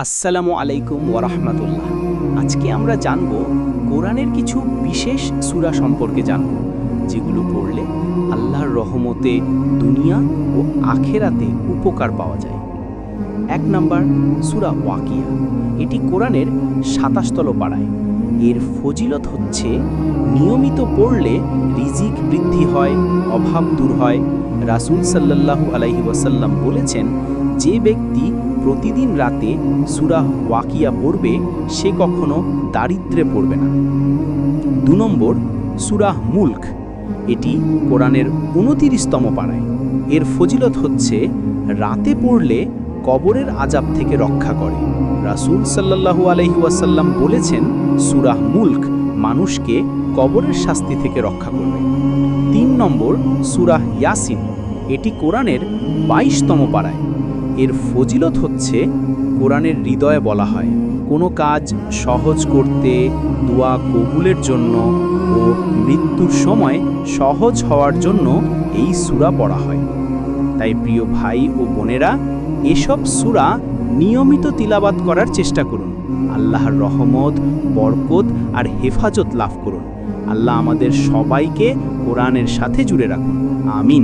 আসসালামু আলাইকুম ওয়ারাহমাতুল্লাহ। আজকে আমরা জানব কোরআনের কিছু বিশেষ সূরা সম্পর্কে জানব, যেগুলো পড়লে আল্লাহর রহমতে দুনিয়া ও আখেরাতে উপকার পাওয়া যায়। 1 নাম্বার সূরা ওয়াকিয়া। এটি কোরআনের 27তম পারায়। এর ফজিলত হচ্ছে নিয়মিত পড়লে রিজিক বৃদ্ধি হয়, অভাব দূর হয়। রাসূল সাল্লাল্লাহু আলাইহি ওয়াসাল্লাম বলেছেন, যে ব্যক্তি প্রতিদিন রাতে সূরা ওয়াকিয়া পড়বে সে কখনো দারিদ্র্যে পড়বে না। 2 নম্বর সূরা মুলক। এটি কোরআনের 29তম পারায়। এর ফজিলত হচ্ছে রাতে পড়লে কবরের আযাব থেকে রক্ষা করে। রাসূল সাল্লাল্লাহু আলাইহি ওয়াসাল্লাম বলেছেন, সূরা মুলক মানুষকে কবরের শাস্তি থেকে রক্ষা করবে। 3 নম্বর সূরা ইয়াসিন। এটি কোরআনের 22তম পারায়। এর ফজিলত হচ্ছে কোরআনের হৃদয়ে বলা হয়, কোনো কাজ সহজ করতে, দোয়া কবুলের জন্য ও মৃত্যুর সময় সহজ হওয়ার জন্য এই সূরা পড়া হয়। তাই প্রিয় ভাই ও বোনেরা, এসব সূরা নিয়মিত তিলাওয়াত করার চেষ্টা করুন। আল্লাহর রহমত, বরকত আর হেফাজত লাভ করুন। আল্লাহ আমাদের সবাইকে কোরআনের সাথে জুড়ে রাখুন। আমিন।